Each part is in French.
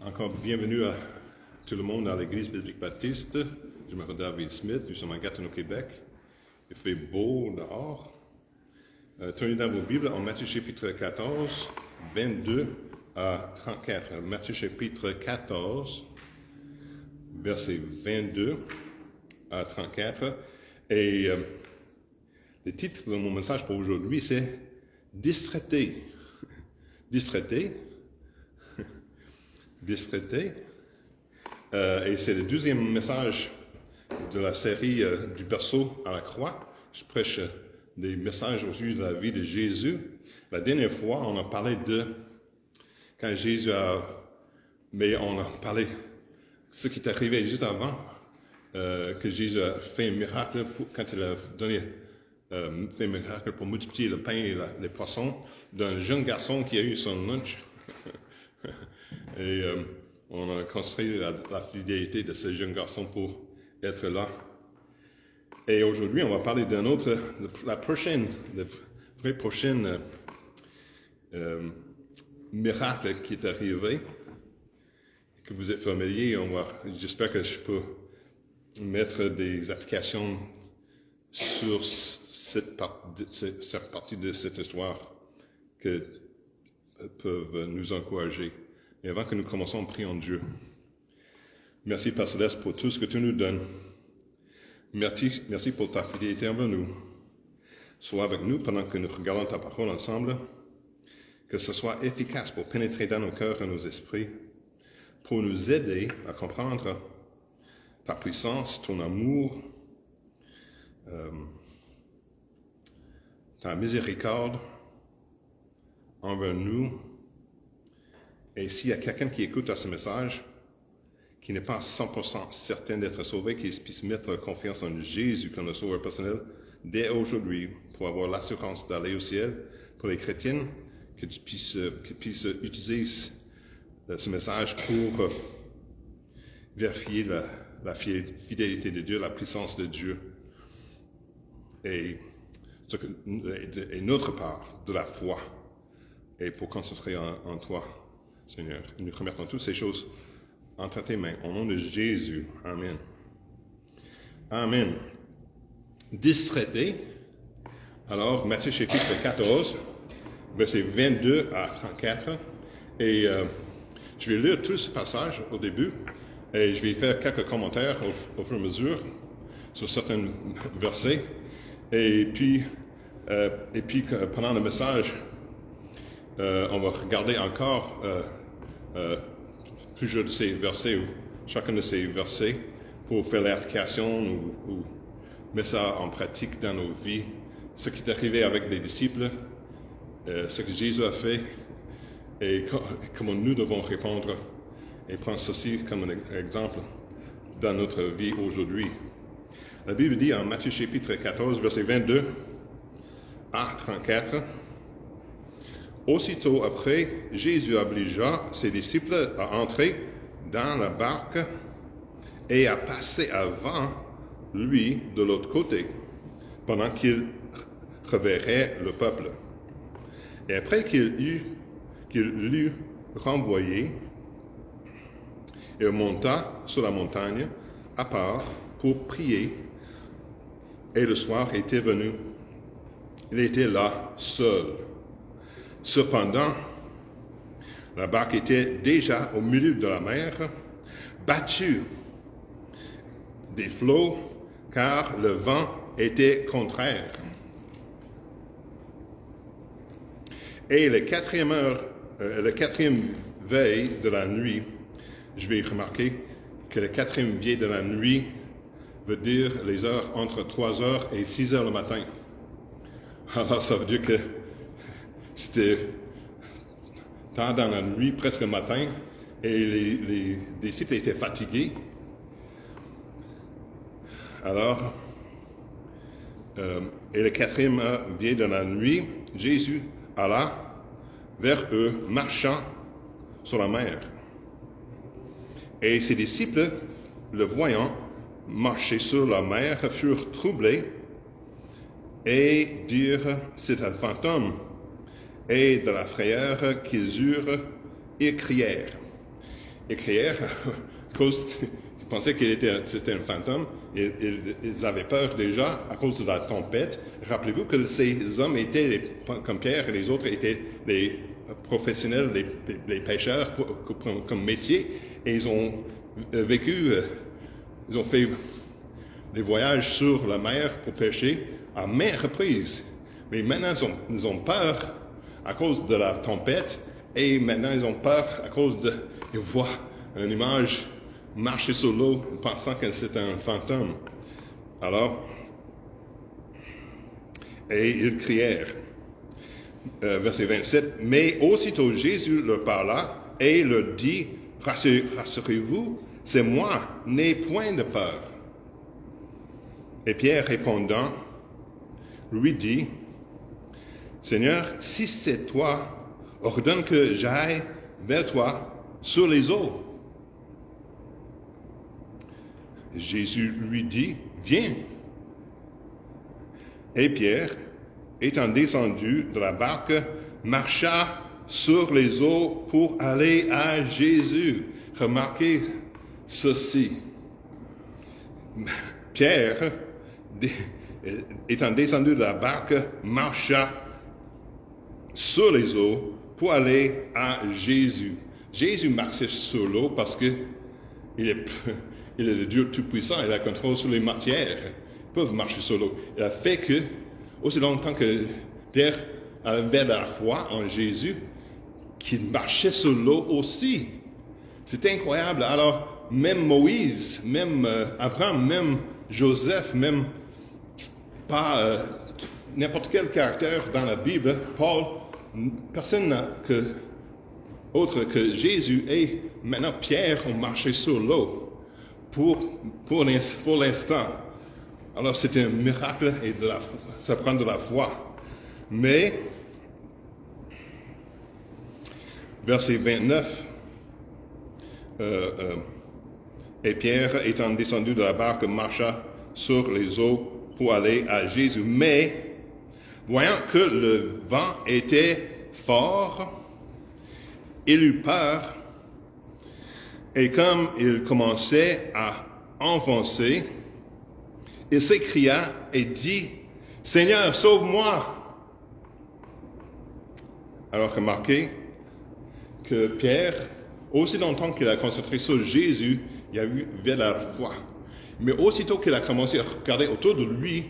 Encore bienvenue à tout le monde à l'Église biblique baptiste. Je m'appelle David Smith, nous sommes à Gatineau, Québec. Il fait beau dehors. Tournez dans vos Bibles en Matthieu chapitre 14, 22 à 34. Matthieu chapitre 14, versets 22 à 34. Et le titre de mon message pour aujourd'hui, c'est « Distraité ». Distraité. Distraité. Et c'est le 12e message de la série du berceau à la croix. Je prêche des messages au sujet de la vie de Jésus. La dernière fois, on a parlé de quand Jésus a... Mais on a parlé de ce qui est arrivé juste avant que Jésus a fait un miracle quand il a donné fait un miracle pour multiplier le pain et les poissons d'un jeune garçon qui a eu son lunch. Et on a construit la fidélité de ce jeune garçon pour être là. Et aujourd'hui, on va parler d'un autre, le vrai prochain miracle qui est arrivé, que vous êtes familier. J'espère que je peux mettre des applications sur cette partie de cette histoire que peuvent nous encourager. Mais avant que nous commençons, prions Dieu. Merci, Père Céleste, pour tout ce que tu nous donnes. Merci pour ta fidélité envers nous. Sois avec nous pendant que nous regardons ta parole ensemble. Que ce soit efficace pour pénétrer dans nos cœurs et nos esprits, pour nous aider à comprendre ta puissance, ton amour, ta miséricorde envers nous. Et s'il y a quelqu'un qui écoute à ce message, qui n'est pas 100% certain d'être sauvé, qu'il puisse mettre confiance en Jésus comme le sauveur personnel, dès aujourd'hui, pour avoir l'assurance d'aller au ciel, pour les chrétiens, que tu puisses utiliser ce message pour vérifier la fidélité de Dieu, la puissance de Dieu, et notre part de la foi, et pour concentrer en toi. Seigneur, nous remettons toutes ces choses entre tes mains, au nom de Jésus. Amen. Amen. Distraité. Alors, Matthieu chapitre 14, versets 22 à 34. Et je vais lire tout ce passage au début, et je vais faire quelques commentaires au fur et à mesure sur certains versets. Et puis pendant le message, on va regarder encore plusieurs de ces versets, ou chacun de ces versets, pour faire l'application ou mettre ça en pratique dans nos vies. Ce qui est arrivé avec les disciples, ce que Jésus a fait, et comment nous devons répondre, et prendre ceci comme un exemple dans notre vie aujourd'hui. La Bible dit en Matthieu chapitre 14, verset 22 à 34, « Aussitôt après, Jésus obligea ses disciples à entrer dans la barque et à passer avant lui de l'autre côté, pendant qu'il reverrait le peuple. Et après qu'il l'eut renvoyé, il monta sur la montagne à part pour prier, et le soir était venu. Il était là seul. Cependant, la barque était déjà au milieu de la mer, battue des flots, car le vent était contraire. Et la quatrième veille de la nuit, je vais remarquer que le quatrième veille de la nuit veut dire les heures entre 3h et 6h le matin. Alors ça veut dire que c'était tard dans la nuit, presque le matin, et les disciples étaient fatigués. Alors, et le quatrième veille de la nuit, Jésus alla vers eux, marchant sur la mer. Et ses disciples, le voyant marcher sur la mer, furent troublés et dirent, c'est un fantôme. Et de la frayeur qu'ils eurent, ils crièrent. ils crièrent à cause ils pensaient que c'était un fantôme. Ils avaient peur déjà à cause de la tempête. Rappelez-vous que ces hommes étaient, comme Pierre et les autres, étaient des professionnels, les pêcheurs comme métier. Et ils ont vécu, ils ont fait des voyages sur la mer pour pêcher à maintes reprises. Mais maintenant, ils ont peur à cause de la tempête. Et maintenant, ils ont peur à cause de... Ils voient une image marcher sur l'eau pensant que c'est un fantôme. Alors, et ils crièrent. Verset 27. Mais aussitôt Jésus leur parla et leur dit, rassurez-vous, c'est moi, n'ayez point de peur. Et Pierre répondant, lui dit, Seigneur, si c'est toi, ordonne que j'aille vers toi sur les eaux. Jésus lui dit, viens. Et Pierre, étant descendu de la barque, marcha sur les eaux pour aller à Jésus. Remarquez ceci. Pierre, étant descendu de la barque, marcha sur les eaux pour aller à Jésus. Jésus marchait sur l'eau parce que il est le Dieu Tout-Puissant, il a le contrôle sur les matières. Ils peuvent marcher sur l'eau. Il a fait que, aussi longtemps que Pierre avait la foi en Jésus, qu'il marchait sur l'eau aussi. C'est incroyable. Alors, même Moïse, même Abraham, même Joseph, même pas n'importe quel caractère dans la Bible, Paul, personne autre que Jésus et maintenant Pierre ont marché sur l'eau pour l'instant. Alors c'est un miracle et ça prend de la foi. Mais, verset 29, et Pierre, étant descendu de la barque, marcha sur les eaux pour aller à Jésus. Mais, voyant que le vent était fort, il eut peur, et comme il commençait à enfoncer, il s'écria et dit, « Seigneur, sauve-moi !» Alors remarquez que Pierre, aussi longtemps qu'il a concentré sur Jésus, il avait la foi. Mais aussitôt qu'il a commencé à regarder autour de lui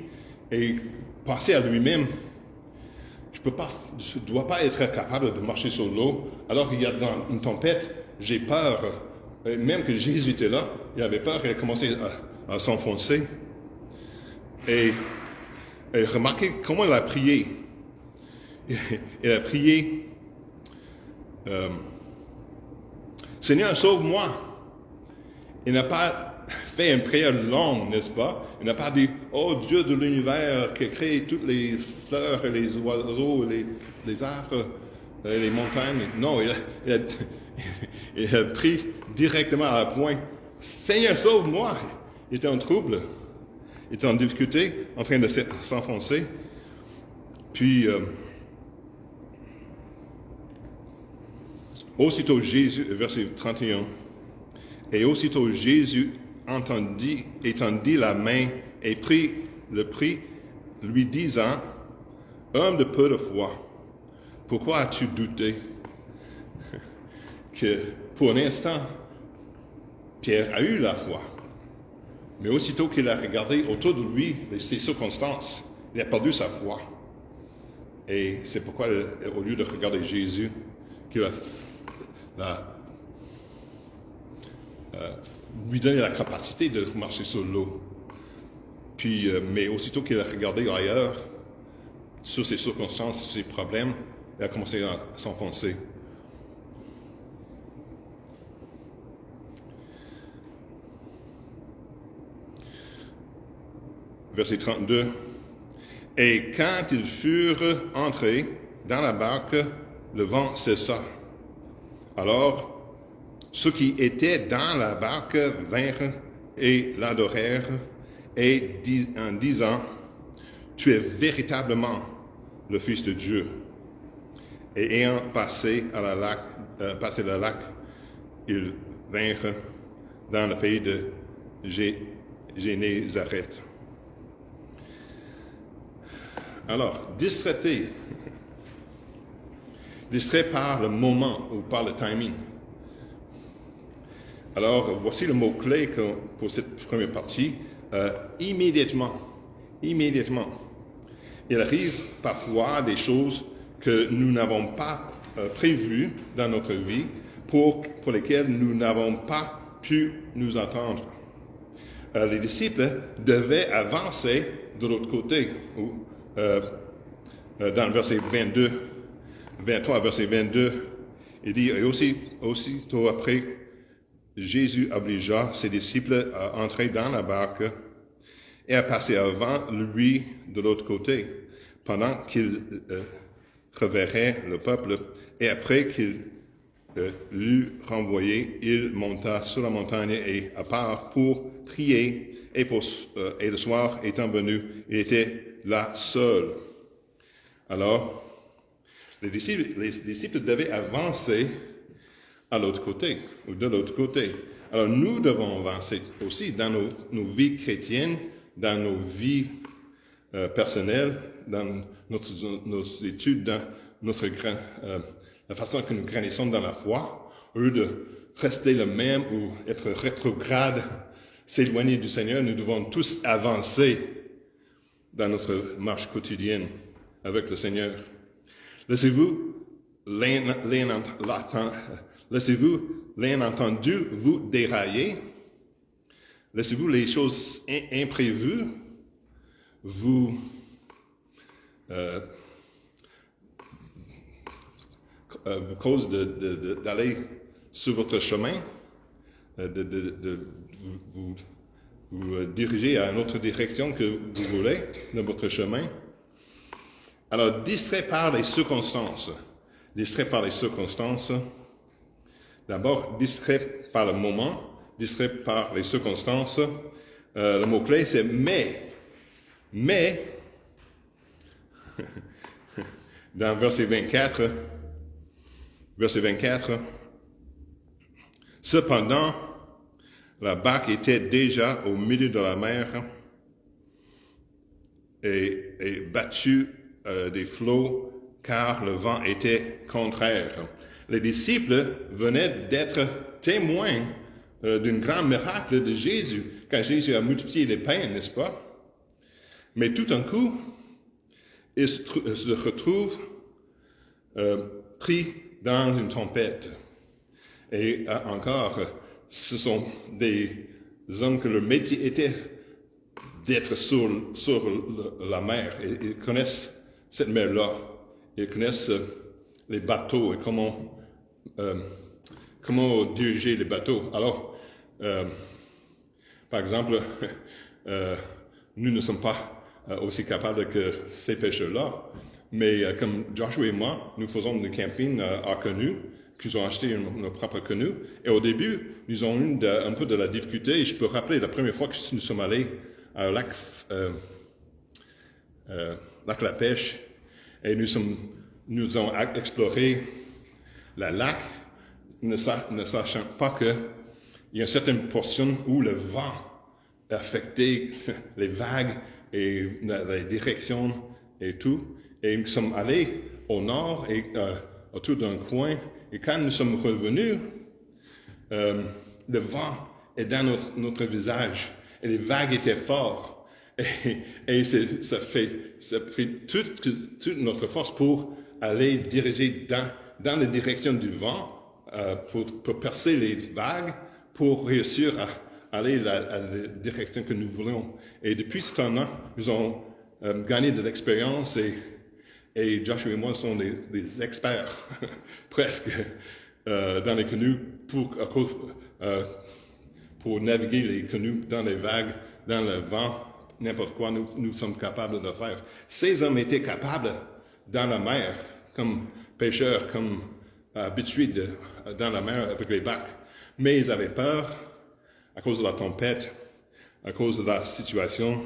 et penser à lui-même, je ne dois pas être capable de marcher sur l'eau. Alors il y a dans une tempête, j'ai peur. Et même que Jésus était là, il avait peur, il a commencé à s'enfoncer. Et remarquez comment il a prié. Il a prié, Seigneur, sauve-moi. Il n'a pas fait une prière longue, n'est-ce pas? Il n'a pas dit, oh Dieu de l'univers qui a créé toutes les fleurs et les oiseaux, les arbres, les montagnes. Non, il a pris directement à la pointe. Seigneur, sauve-moi! Il était en trouble. Il était en difficulté, en train de s'enfoncer. Puis, aussitôt Jésus, verset 31, et aussitôt Jésus étendit la main et prit, lui disant, homme de peu de foi, pourquoi as-tu douté? Que pour un instant, Pierre a eu la foi. Mais aussitôt qu'il a regardé autour de lui ces circonstances, il a perdu sa foi. Et c'est pourquoi, au lieu de regarder Jésus, qu'il a lui donné la capacité de marcher sur l'eau. Puis, mais aussitôt qu'il a regardé ailleurs, sur ces circonstances, sur ces problèmes, il a commencé à s'enfoncer. Verset 32. Et quand ils furent entrés dans la barque, le vent cessa. Alors, ceux qui étaient dans la barque vinrent et l'adorèrent, et en disant, tu es véritablement le Fils de Dieu. Et ayant passé le lac, ils vaincre dans le pays de Génézareth. Alors, distrait par le moment ou par le timing. Alors, voici le mot-clé pour cette première partie. Immédiatement. Il arrive parfois des choses que nous n'avons pas prévues dans notre vie, pour lesquelles nous n'avons pas pu nous attendre. Les disciples devaient avancer de l'autre côté. Dans le verset 23, verset 22, il dit, et aussitôt après, Jésus obligea ses disciples à entrer dans la barque et à passer avant lui de l'autre côté, pendant qu'il reverrait le peuple, et après qu'il l'eut renvoyé, il monta sur la montagne et à part pour prier, et le soir étant venu, il était là seul. Alors, les disciples devaient avancer à l'autre côté, ou de l'autre côté. Alors, nous devons avancer aussi dans nos vies chrétiennes, dans nos vies personnelles, dans nos études, dans la façon que nous grandissons dans la foi, au lieu de rester le même ou être rétrograde, s'éloigner du Seigneur. Nous devons tous avancer dans notre marche quotidienne avec le Seigneur. Laissez-vous l'inentendu vous dérailler? Laissez-vous les choses imprévues vous cause d'aller sur votre chemin, de vous diriger à une autre direction que vous voulez dans votre chemin? Alors, distrait par les circonstances. D'abord, distrait par le moment, distrait par les circonstances. Le mot-clé, c'est mais. Dans verset 24, cependant, la barque était déjà au milieu de la mer et battue des flots, car le vent était contraire. Les disciples venaient d'être témoins d'un grand miracle de Jésus, quand Jésus a multiplié les pains, n'est-ce pas? Mais tout d'un coup, ils se retrouvent pris dans une tempête. Et encore, ce sont des hommes que leur métier était d'être sur la mer. Et ils connaissent cette mer-là. Ils connaissent les bateaux et comment diriger les bateaux. Alors, par exemple, nous ne sommes pas aussi capables que ces pêcheurs-là, mais comme Joshua et moi, nous faisons du camping à canoë, qu'ils ont acheté nos propres canoës. Et au début, nous avons eu un peu de la difficulté. Et je peux rappeler la première fois que nous sommes allés à lac La Pêche, et nous avons exploré le lac, ne sachant pas qu'il y a une certaine portion où le vent affectait les vagues et la direction et tout. Et nous sommes allés au nord et autour d'un coin. Et quand nous sommes revenus, le vent est dans notre visage et les vagues étaient fortes. Et ça fait toute notre force pour aller diriger dans la direction du vent, pour percer les vagues, pour réussir à aller à la direction que nous voulions. Et depuis ce temps-là, nous avons gagné de l'expérience et Joshua et moi sommes des experts, presque, dans les canoës pour naviguer les canoës dans les vagues, dans le vent, n'importe quoi, nous sommes capables de le faire. Ces hommes étaient capables dans la mer, comme pêcheurs, comme habitués dans la mer avec les barques. Mais ils avaient peur à cause de la tempête, à cause de la situation.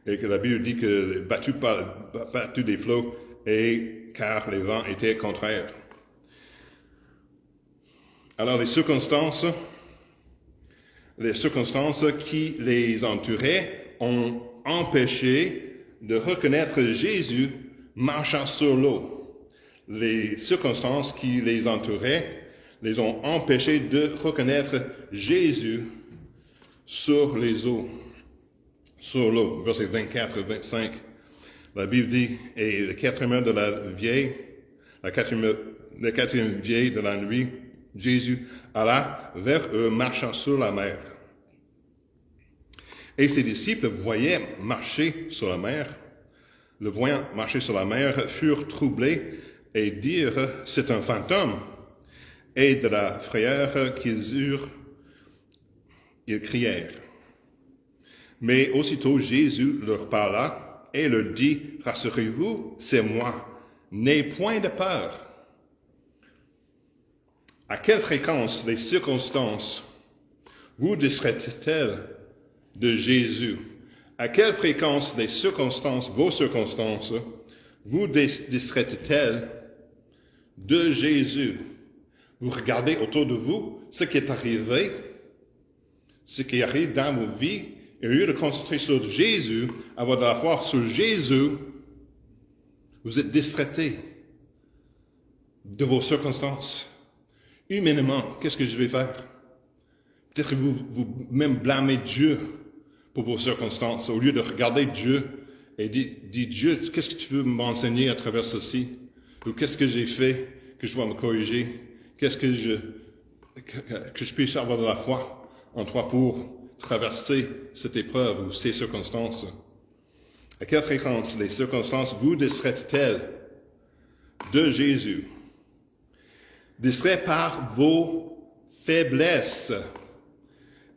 Et que la Bible dit que battu des flots, et car les vents étaient contraires. Alors les circonstances qui les entouraient ont empêché de reconnaître Jésus marchant sur l'eau. Les circonstances qui les entouraient les ont empêchés de reconnaître Jésus sur les eaux, sur l'eau. Versets 24 et 25. La Bible dit, et le quatrième heure de la vieille, le quatrième vieille de la nuit, Jésus alla vers eux marchant sur la mer. Et ses disciples voyaient marcher sur la mer. Le voyant marcher sur la mer, furent troublés et dirent, c'est un fantôme. Et de la frayeur qu'ils eurent, ils crièrent. Mais aussitôt Jésus leur parla et leur dit, rassurez-vous, c'est moi, n'ayez point de peur. À quelle fréquence les circonstances vous distraient-elles de Jésus? À quelle fréquence les circonstances, vos circonstances, vous distraient-elles de Jésus? Vous regardez autour de vous ce qui est arrivé, ce qui arrive dans vos vies, et au lieu de concentrer sur Jésus, avoir de la foi sur Jésus, vous êtes distraité de vos circonstances. Humainement, qu'est-ce que je vais faire? Peut-être que vous même blâmez Dieu pour vos circonstances, au lieu de regarder Dieu et dire, Dieu, qu'est-ce que tu veux m'enseigner à travers ceci? Ou qu'est-ce que j'ai fait que je dois me corriger? Qu'est-ce que je puisse avoir de la foi en toi pour traverser cette épreuve ou ces circonstances? À quelle fréquence les circonstances vous distraient-elles de Jésus? Distrait par vos faiblesses.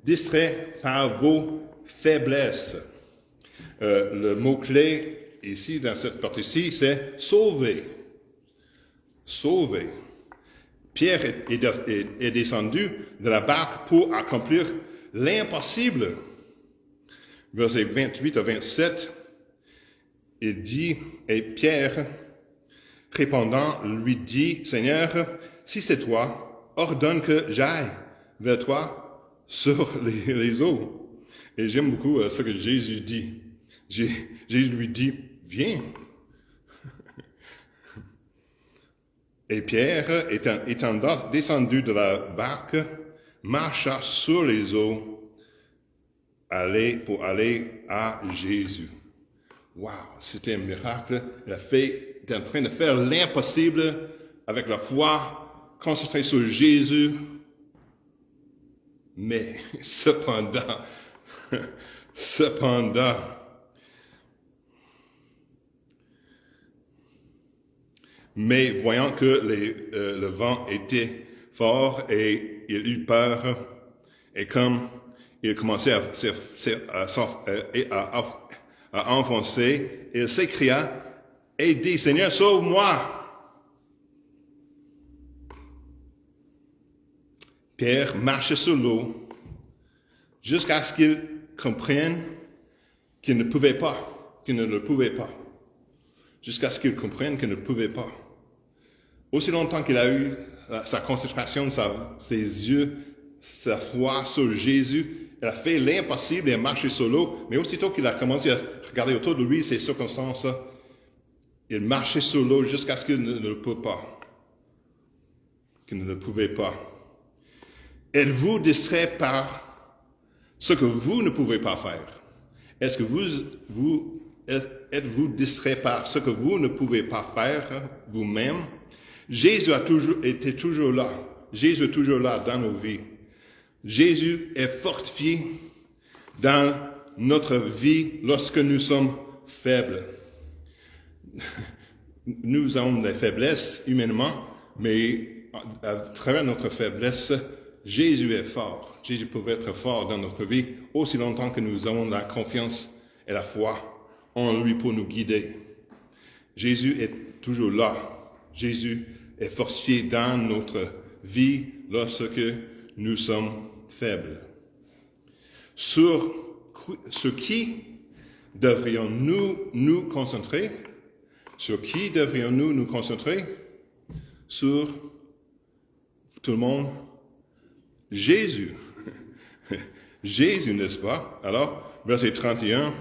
Distrait par vos faiblesses. Le mot-clé ici, dans cette partie-ci, c'est sauver. Sauver. Pierre est descendu de la barque pour accomplir l'impossible. Versets 28 à 27, il dit, et Pierre, répondant, lui dit, Seigneur, si c'est toi, ordonne que j'aille vers toi sur les eaux. Et j'aime beaucoup ce que Jésus dit. Jésus lui dit, viens. Et Pierre, étant descendu de la barque, marcha sur les eaux pour aller à Jésus. Wow, c'était un miracle. Il est en train de faire l'impossible avec la foi, concentré sur Jésus. Mais cependant, mais voyant que le vent était fort et il eut peur, et comme il commençait à enfoncer, il s'écria et dit, Seigneur, sauve-moi. Pierre marchait sur l'eau jusqu'à ce qu'il comprenne qu'il ne pouvait pas, jusqu'à ce qu'il comprenne qu'il ne pouvait pas. Aussi longtemps qu'il a eu sa concentration, ses yeux, sa foi sur Jésus, il a fait l'impossible et a marché sur l'eau, mais aussitôt qu'il a commencé à regarder autour de lui ces circonstances, il marchait sur l'eau jusqu'à ce qu'il ne le pouvait pas. Êtes-vous distrait par ce que vous ne pouvez pas faire? Est-ce que êtes-vous distrait par ce que vous ne pouvez pas faire vous-même? Jésus était toujours là. Jésus est toujours là dans nos vies. Jésus est fortifié dans notre vie lorsque nous sommes faibles. Nous avons des faiblesses humainement, mais à travers notre faiblesse, Jésus est fort. Jésus peut être fort dans notre vie aussi longtemps que nous avons la confiance et la foi en lui pour nous guider. Jésus est toujours là. Jésus est fortifié dans notre vie lorsque nous sommes faibles. Sur qui devrions-nous nous concentrer? Sur qui devrions-nous nous concentrer? Sur tout le monde? Jésus. Jésus, n'est-ce pas? Alors, verset 31.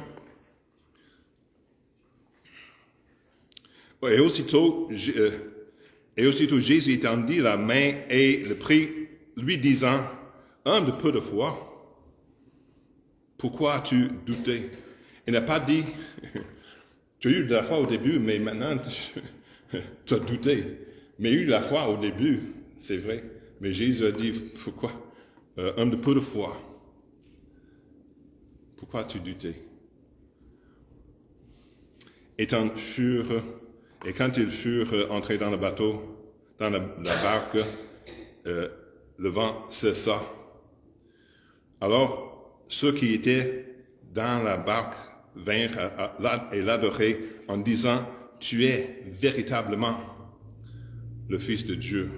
Et aussitôt Jésus étendit la main et le prit, lui disant, homme de peu de foi, pourquoi as-tu douté? Il n'a pas dit, tu as eu de la foi au début, mais maintenant tu as douté. Mais eu de la foi au début, c'est vrai. Mais Jésus a dit, pourquoi? Homme de peu de foi, pourquoi as-tu douté? Et quand ils furent entrés dans le bateau, dans la barque, le vent cessa. Alors, ceux qui étaient dans la barque vinrent et l'adorèrent en disant, tu es véritablement le Fils de Dieu.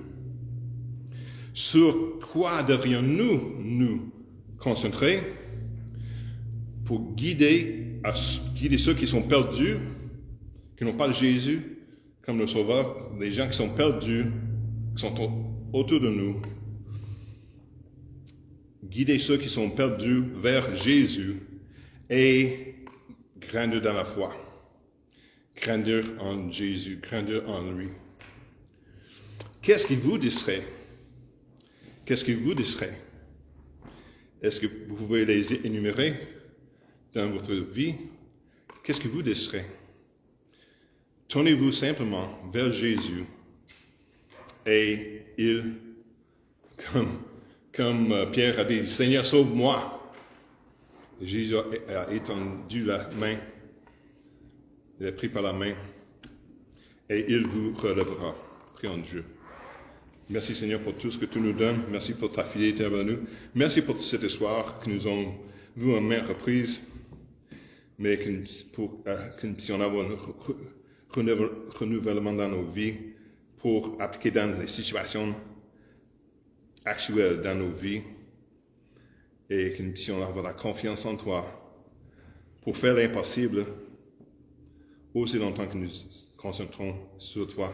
Sur quoi devrions-nous nous concentrer pour guider ceux qui sont perdus, qui n'ont pas Jésus comme le Sauveur, les gens qui sont perdus, qui sont autour de nous. Guider ceux qui sont perdus vers Jésus et grandir dans la foi. Grandir en Jésus, grandir en lui. Qu'est-ce qui vous distrait? Qu'est-ce qui vous distrait? Est-ce que vous pouvez les énumérer dans votre vie? Qu'est-ce qui vous distrait? Tournez-vous simplement vers Jésus et il, comme Pierre a dit, Seigneur, sauve-moi. Jésus a étendu la main, il a pris par la main et il vous relèvera. Prions en Dieu. Merci Seigneur pour tout ce que tu nous donnes. Merci pour ta fidélité envers nous. Merci pour cette histoire que nous avons vue en maintes reprises, mais que nous puissions avoir un renouvellement dans nos vies pour appliquer dans les situations actuelles dans nos vies et que nous puissions avoir la confiance en toi pour faire l'impossible aussi longtemps que nous concentrons sur toi,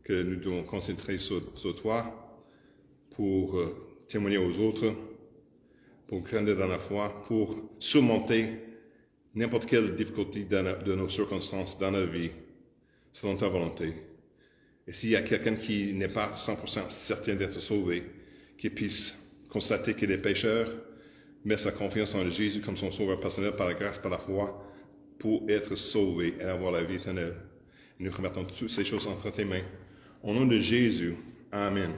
que nous devons concentrer sur toi pour témoigner aux autres, pour grandir dans la foi, pour surmonter n'importe quelle difficulté de nos circonstances dans la vie, selon ta volonté. Et s'il y a quelqu'un qui n'est pas 100% certain d'être sauvé, qu'il puisse constater qu'il est pécheur, mettre sa confiance en Jésus comme son sauveur personnel par la grâce, par la foi, pour être sauvé et avoir la vie éternelle. Et nous remettons toutes ces choses entre tes mains. Au nom de Jésus, Amen.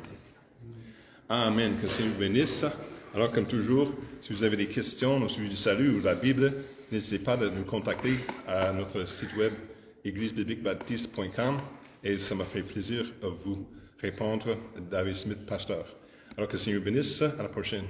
Amen. Que le Seigneur vous bénisse. Alors, comme toujours, si vous avez des questions au sujet du salut ou de la Bible, n'hésitez pas à nous contacter à notre site web églisebibliquebaptiste.com et ça m'a fait plaisir de vous répondre, David Smith, pasteur. Alors que le Seigneur vous bénisse. À la prochaine.